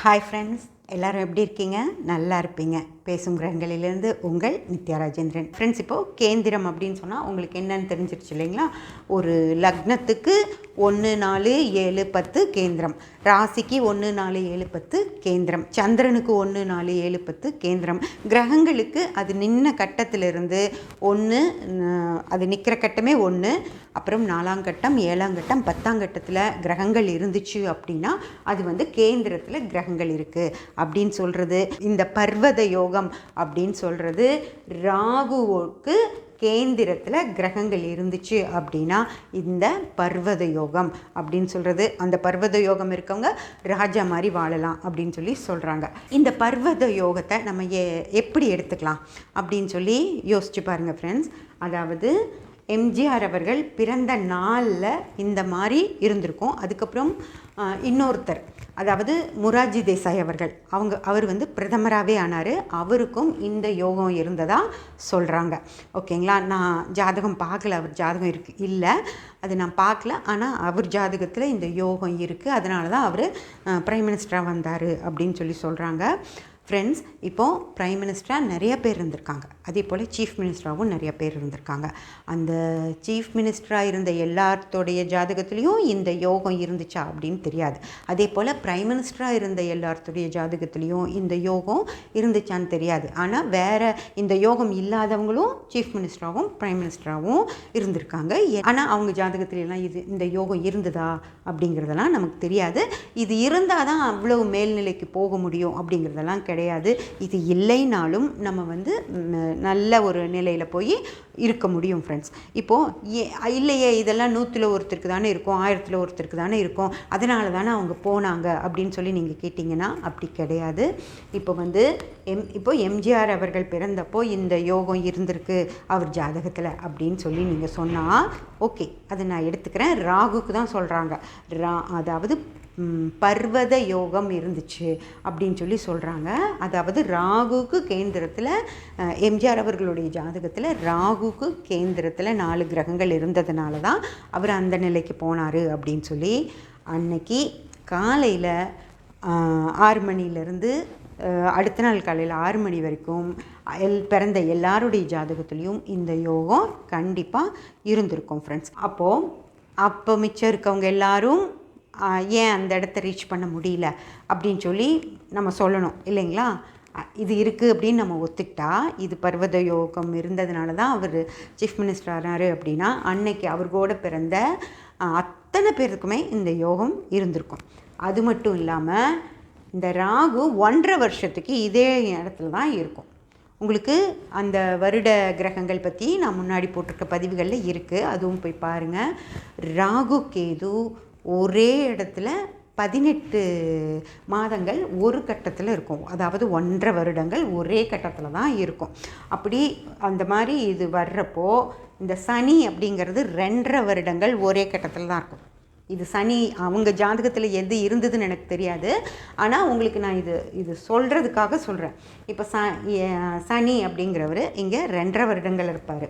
Hi friends, எல்லோரும் எப்படி இருக்கீங்க? நல்லா இருப்பீங்க. பேசும் கிரகங்களிலிருந்து உங்கள் நித்யா ராஜேந்திரன். ஃப்ரெண்ட்ஸ், இப்போது கேந்திரம் அப்படின்னு சொன்னால் உங்களுக்கு என்னன்னு தெரிஞ்சிருச்சு இல்லைங்களா? ஒரு லக்னத்துக்கு 1, 4, 7, 10 கேந்திரம், ராசிக்கு 1, 4, 7, 10 கேந்திரம், சந்திரனுக்கு 1, 4, 7, 10 கேந்திரம், கிரகங்களுக்கு அது நின்ன கட்டத்திலிருந்து 1, அது நிற்கிற கட்டமே 1, அப்புறம் 4ஆம் கட்டம், 7ஆம் கட்டம், 10ஆம் கட்டத்தில் கிரகங்கள் இருந்துச்சு அப்படின்னா அது வந்து கேந்திரத்தில் கிரகங்கள் இருக்குது அப்படின்னு சொல்கிறது. இந்த பர்வத யோகம் அப்படின்னு சொல்கிறது ராகுவுக்கு கேந்திரத்தில் கிரகங்கள் இருந்துச்சு அப்படின்னா இந்த பர்வத யோகம் அப்படின்னு சொல்கிறது. அந்த பர்வத யோகம் இருக்கவங்க ராஜா மாதிரி வாழலாம் அப்படின்னு சொல்லி சொல்கிறாங்க. இந்த பர்வத யோகத்தை நம்ம எப்படி எடுத்துக்கலாம் அப்படின்னு சொல்லி யோசிச்சு பாருங்கள் ஃப்ரெண்ட்ஸ். அதாவது எம்ஜிஆர் அவர்கள் பிறந்த நாளில் இந்த மாதிரி இருந்திருக்கும். அதுக்கப்புறம் இன்னொருத்தர், அதாவது மொரார்ஜி தேசாய் அவர்கள், அவர் வந்து பிரதமராகவே ஆனார். அவருக்கும் இந்த யோகம் இருந்ததாக சொல்கிறாங்க. ஓகேங்களா? நான் ஜாதகம் பார்க்கல, அவர் ஜாதகம் இல்லை, அது நான் பார்க்கல. ஆனால் அவர் ஜாதகத்தில் இந்த யோகம் இருக்குது, அதனால தான் அவர் பிரைம் மினிஸ்டராக வந்தார் அப்படின்னு சொல்லி சொல்கிறாங்க. ஃப்ரெண்ட்ஸ், இப்போது ப்ரைம் மினிஸ்டராக நிறைய பேர் இருந்திருக்காங்க, அதே போல் சீஃப் மினிஸ்டராகவும் நிறைய பேர் இருந்திருக்காங்க. அந்த சீஃப் மினிஸ்டராக இருந்த எல்லாத்தோடைய ஜாதகத்துலேயும் இந்த யோகம் இருந்துச்சா அப்படின்னு தெரியாது. அதே போல் ப்ரைம் மினிஸ்டராக இருந்த எல்லாத்துடைய ஜாதகத்துலேயும் இந்த யோகம் இருந்துச்சான்னு தெரியாது. ஆனால் வேறு இந்த யோகம் இல்லாதவங்களும் சீஃப் மினிஸ்டராகவும் ப்ரைம் மினிஸ்டராகவும் இருந்திருக்காங்க. ஆனால் அவங்க ஜாதகத்துலலாம் இந்த யோகம் இருந்ததா அப்படிங்கிறதெல்லாம் நமக்கு தெரியாது. இது இருந்தால் தான் அவ்வளோ மேல்நிலைக்கு போக முடியும் அப்படிங்கிறதெல்லாம் கிடையாது. இது இல்லைனாலும் நம்ம வந்து நல்ல ஒரு நிலையில் போய் இருக்க முடியும் ஃப்ரெண்ட்ஸ். இப்போது இல்லையே, இதெல்லாம் 100ல் ஒருத்தருக்கு தானே இருக்கும், 1000ல் ஒருத்தருக்கு தானே இருக்கும், அதனால தானே அவங்க போனாங்க அப்படின்னு சொல்லி நீங்கள் கேட்டிங்கன்னா அப்படி கிடையாது. இப்போ எம்ஜிஆர் அவர்கள் பிறந்தப்போ இந்த யோகம் இருந்திருக்கு அவர் ஜாதகத்தில் அப்படின்னு சொல்லி நீங்கள் சொன்னால் ஓகே, அதை நான் எடுத்துக்கிறேன். ராகுக்கு தான் சொல்கிறாங்க. அதாவது பர்வத யோகம் இருந்துச்சு அப்படின்னு சொல்லி சொல்கிறாங்க. அதாவது ராகுக்கு கேந்திரத்தில், எம்ஜிஆர் அவர்களுடைய ஜாதகத்தில் ராகுக்கு கேந்திரத்தில் 4 கிரகங்கள் இருந்ததுனால தான் அவர் அந்த நிலைக்கு போனார் அப்படின்னு சொல்லி அன்னைக்கு காலையில் 6 மணிலேருந்து அடுத்த நாள் காலையில் 6 மணி வரைக்கும் பிறந்த எல்லாருடைய ஜாதகத்துலேயும் இந்த யோகம் கண்டிப்பாக இருந்திருக்கும் ஃப்ரெண்ட்ஸ். அப்போ மிச்சம் இருக்கவங்க எல்லாரும் ஏன் அந்த இடத்த ரீச் பண்ண முடியல அப்படின்னு சொல்லி நம்ம சொல்லணும் இல்லைங்களா? இது இருக்குது அப்படின்னு நம்ம ஒத்துக்கிட்டா, இது பர்வத யோகம் இருந்ததுனால தான் அவர் சீஃப் மினிஸ்டர் ஆனார் அப்படின்னா அன்னைக்கு அவர் கூட பிறந்த அத்தனை பேருக்குமே இந்த யோகம் இருந்திருக்கும். அது மட்டும் இல்லாமல் இந்த ராகு 1.5 வருஷத்துக்கு இதே இடத்துல தான் இருக்கும். உங்களுக்கு அந்த வருட கிரகங்கள் பற்றி நான் முன்னாடி போட்டிருக்க பதிவுகளில் இருக்குது, அதுவும் போய் பாருங்கள். ராகு கேது ஒரே இடத்துல 18 மாதங்கள் ஒரு கட்டத்தில் இருக்கும். அதாவது 1.5 வருடங்கள் ஒரே கட்டத்தில் தான் இருக்கும். அப்படி அந்த மாதிரி இது வர்றப்போ இந்த சனி அப்படிங்கிறது 2.5 வருடங்கள் ஒரே கட்டத்தில் தான் இருக்கும். இது சனி அவங்க ஜாதகத்தில் எது இருந்ததுன்னு எனக்கு தெரியாது, ஆனால் உங்களுக்கு நான் இது சொல்கிறதுக்காக சொல்கிறேன். இப்போ சனி அப்படிங்கிறவர் இங்கே 2.5 வருடங்கள் இருப்பார்.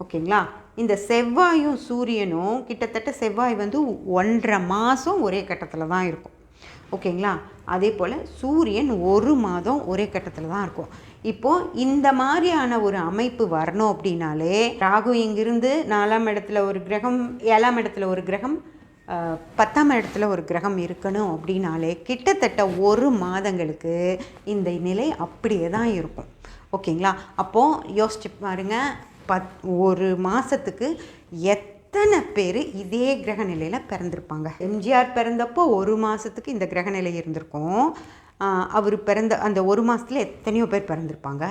ஓகேங்களா? இந்த செவ்வாயும் சூரியனும் கிட்டத்தட்ட செவ்வாய் வந்து 1.5 மாதம் ஒரே கட்டத்தில் தான் இருக்கும். ஓகேங்களா? அதே போல் சூரியன் 1 மாதம் ஒரே கட்டத்தில் தான் இருக்கும். இப்போது இந்த மாதிரியான ஒரு அமைப்பு வரணும் அப்படின்னாலே ராகு இங்கிருந்து 4ஆம் இடத்துல ஒரு கிரகம், 7ஆம் இடத்துல ஒரு கிரகம், 10ஆம் இடத்துல ஒரு கிரகம் இருக்கணும் அப்படின்னாலே கிட்டத்தட்ட 1 மாதங்களுக்கு இந்த நிலை அப்படியே தான் இருக்கும். ஓகேங்களா? அப்போது யோசிச்சு பாருங்கள், ஒரு மாதத்துக்கு எத்தனை பேர் இதே கிரக நிலையில் பிறந்திருப்பாங்க. எம்ஜிஆர் பிறந்தப்போ 1 மாதத்துக்கு இந்த கிரக நிலை இருந்திருக்கும். அவர் பிறந்த அந்த 1 மாதத்தில் எத்தனையோ பேர் பிறந்திருப்பாங்க.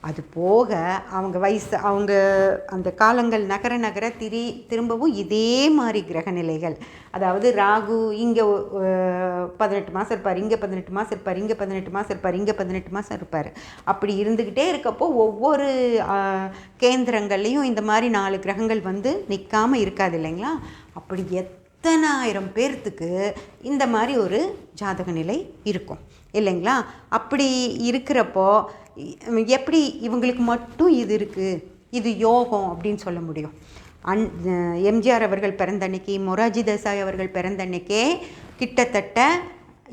அது போக அவங்க அந்த காலங்கள் நகர திரும்பவும் இதே மாதிரி கிரக நிலைகள், அதாவது ராகு இங்கே 18 மாதம் இருப்பார், இங்கே 18 மாதம் இருப்பார், இங்கே 18 மாதம் இருப்பார், இங்கே 18 மாதம் இருப்பார். அப்படி இருந்துக்கிட்டே இருக்கப்போ ஒவ்வொரு கேந்திரங்கள்லேயும் இந்த மாதிரி 4 கிரகங்கள் வந்து நிற்காமல் இருக்காது இல்லைங்களா? அப்படி எத்தனை ஆயிரம் பேர்த்துக்கு இந்த மாதிரி ஒரு ஜாதக நிலை இருக்கும் இல்லைங்களா? அப்படி இருக்கிறப்போ எப்படி இவங்களுக்கு மட்டும் இது இருக்குது, இது யோகம் அப்படின்னு சொல்ல முடியும்? எம்ஜிஆர் அவர்கள் பிறந்த அன்னைக்கு, மொரார்ஜி தேசாய் அவர்கள் பிறந்த அன்னைக்கே கிட்டத்தட்ட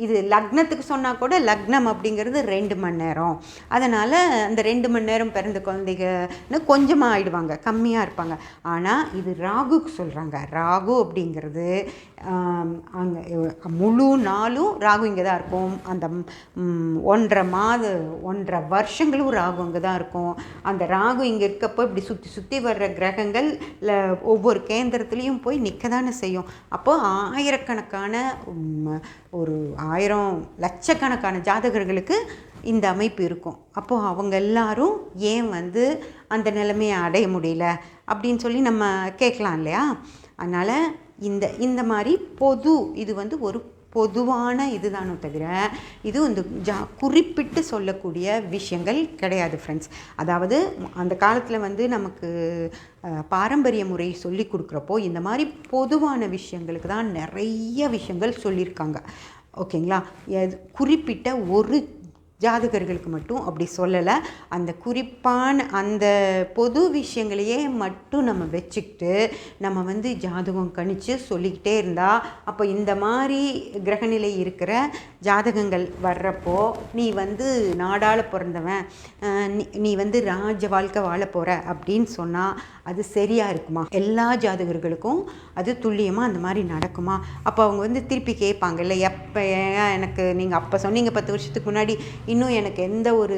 இது லக்னத்துக்கு சொன்னால் கூட லக்னம் அப்படிங்கிறது 2 மணி நேரம். அதனால் அந்த 2 மணி நேரம் பிறந்த குழந்தைங்கன்னு கொஞ்சமாக ஆயிடுவாங்க, கம்மியாக இருப்பாங்க. ஆனால் இது ராகுக்கு சொல்கிறாங்க. ராகு அப்படிங்கிறது அங்கே முழு நாளும் ராகு இங்கே தான் இருக்கும். அந்த 1.5 வருஷங்களும் ராகு அங்கே தான் இருக்கும். அந்த ராகு இங்கே இருக்கப்போ இப்படி சுற்றி சுற்றி வர்ற கிரகங்கள் ஒவ்வொரு கேந்திரத்துலேயும் போய் நிற்க தானே செய்யும். அப்போது ஆயிரக்கணக்கான ஒரு 1000 லட்சக்கணக்கான ஜாதகர்களுக்கு இந்த அமைப்பு இருக்கும். அப்போது அவங்க எல்லாரும் ஏன் அந்த நிலைமையை அடைய முடியல அப்படின்னு சொல்லி நம்ம கேட்கலாம் இல்லையா? அதனால் இந்த மாதிரி இது ஒரு பொதுவான இதுதானோ தவிர இது குறிப்பிட்டு சொல்லக்கூடிய விஷயங்கள் கிடையாது ஃப்ரெண்ட்ஸ். அதாவது அந்த காலத்தில் நமக்கு பாரம்பரிய முறை சொல்லி கொடுக்குறப்போ இந்த மாதிரி பொதுவான விஷயங்களுக்கு தான் நிறைய விஷயங்கள் சொல்லியிருக்காங்க. ஓகேங்களா? குறிப்பிட்ட ஒரு ஜாதகர்களுக்கு மட்டும் அப்படி சொல்லலை. அந்த குறிப்பான அந்த பொது விஷயங்களையே மட்டும் நம்ம வச்சுக்கிட்டு நம்ம ஜாதகம் கணிச்சு சொல்லிக்கிட்டே இருந்தால் அப்போ இந்த மாதிரி கிரகநிலை இருக்கிற ஜாதகங்கள் வர்றப்போ நீ நாடாள பிறந்தவன், நீ ராஜ வாழ்க்கை வாழ போகிற அப்படின்னு சொன்னால் அது சரியாக இருக்குமா? எல்லா ஜாதகர்களுக்கும் அது துல்லியமாக அந்த மாதிரி நடக்குமா? அப்போ அவங்க திருப்பி கேட்பாங்கல்ல, எப்போ எனக்கு நீங்கள் அப்போ சொன்னீங்க 10 வருஷத்துக்கு முன்னாடி, இன்னும் எனக்கு எந்த ஒரு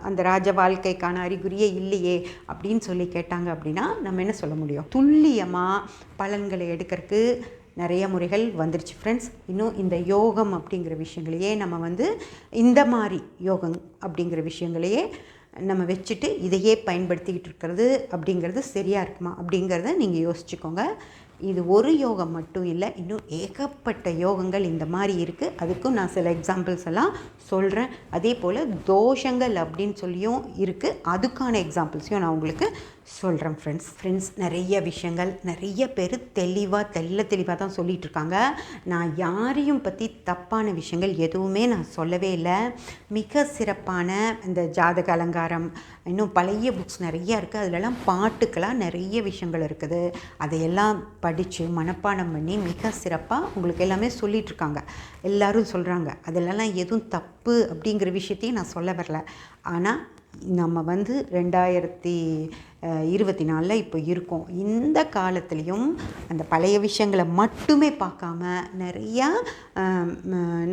அந்த ராஜ வாழ்க்கைக்கான அறிகுறியே இல்லையே அப்படின்னு சொல்லி கேட்டாங்க. அப்படின்னா நம்ம என்ன சொல்ல முடியும்? துல்லியமாக பலன்களை எடுக்கிறதுக்கு நிறைய முறைகள் வந்துருச்சு ஃப்ரெண்ட்ஸ். இன்னும் இந்த யோகம் அப்படிங்கிற விஷயங்களையே நம்ம இந்த மாதிரி யோகம் அப்படிங்கிற விஷயங்களையே நம்ம வச்சுட்டு இதையே பயன்படுத்திக்கிட்டு இருக்கிறது அப்படிங்கிறது சரியாக இருக்குமா அப்படிங்கிறத நீங்கள் யோசிச்சுக்கோங்க. இது ஒரு யோகம் மட்டும் இல்லை, இன்னும் ஏகப்பட்ட யோகங்கள் இந்த மாதிரி இருக்குது. அதுக்கும் நான் சில எக்ஸாம்பிள்ஸ் எல்லாம் சொல்கிறேன். அதே போல் தோஷங்கள் அப்படின்னு சொல்லியும் இருக்குது, அதுக்கான எக்ஸாம்பிள்ஸையும் நான் உங்களுக்கு சொல்கிறேன் ஃப்ரெண்ட்ஸ். நிறைய விஷயங்கள் நிறைய பேர் தெளிவாக தான் சொல்லிகிட்டு இருக்காங்க. நான் யாரையும் பற்றி தப்பான விஷயங்கள் எதுவுமே நான் சொல்லவே இல்லை. மிக சிறப்பான இந்த ஜாதக அலங்காரம், இன்னும் பழைய புக்ஸ் நிறைய இருக்குது. அதிலெல்லாம் பாட்டுக்கெல்லாம் நிறைய விஷயங்கள் இருக்குது. அதையெல்லாம் படித்து மனப்பாடம் பண்ணி மிக சிறப்பாக உங்களுக்கு எல்லாமே சொல்லிகிட்ருக்காங்க. எல்லோரும் சொல்கிறாங்க. அதிலெல்லாம் எதுவும் தப்பு அப்படிங்கிற விஷயத்தையும் நான் சொல்ல வரல. ஆனால் நம்ம 2024 இப்போ இருக்கோம். இந்த காலத்துலேயும் அந்த பழைய விஷயங்களை மட்டுமே பார்க்காம நிறையா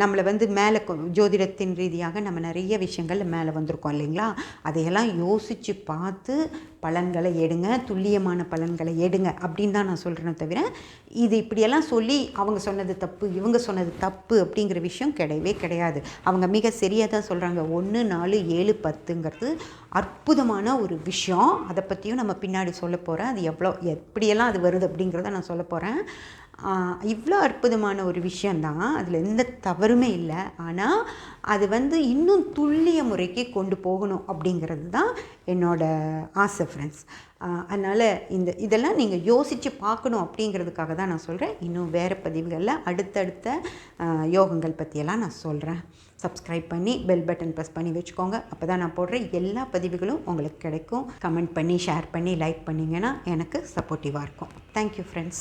நம்மளை மேலே ஜோதிடத்தின் ரீதியாக நம்ம நிறைய விஷயங்கள் மேலே வந்திருக்கோம் இல்லைங்களா? அதையெல்லாம் யோசித்து பார்த்து பலன்களை எடுங்க, துல்லியமான பலன்களை எடுங்க அப்படின்னு தான் நான் சொல்கிறேன். தவிர இது இப்படியெல்லாம் சொல்லி அவங்க சொன்னது தப்பு, இவங்க சொன்னது தப்பு அப்படிங்கிற விஷயம் கிடையவே கிடையாது. அவங்க மிக சரியாக தான் சொல்கிறாங்க. 1, 4, 7, 10ங்கிறது அற்புதமான ஒரு விஷயம். அதை பற்றியும் நம்ம பின்னாடி சொல்ல போகிறேன். அது எப்படியெல்லாம் அது வருது அப்படிங்கிறத நான் சொல்ல போகிறேன். இவ்வளோ அற்புதமான ஒரு விஷயந்தான், அதில் எந்த தவறுமே இல்லை. ஆனால் அது இன்னும் துல்லிய முறைக்கு கொண்டு போகணும் அப்படிங்கிறது தான் என்னோடய ஆசை ஃப்ரெண்ட்ஸ். அதனால் இதெல்லாம் நீங்கள் யோசித்து பார்க்கணும் அப்படிங்கிறதுக்காக தான் நான் சொல்கிறேன். இன்னும் வேறு பதிவுகளில் அடுத்தடுத்த யோகங்கள் பற்றியெல்லாம் நான் சொல்கிறேன். சப்ஸ்கிரைப் பண்ணி பெல் பட்டன் ப்ரெஸ் பண்ணி வச்சுக்கோங்க. அப்போ தான் நான் போடுற எல்லா பதிவுகளும் உங்களுக்கு கிடைக்கும். கமெண்ட் பண்ணி ஷேர் பண்ணி லைக் பண்ணிங்கன்னா எனக்கு சப்போர்ட்டிவாக இருக்கும். Thank you friends.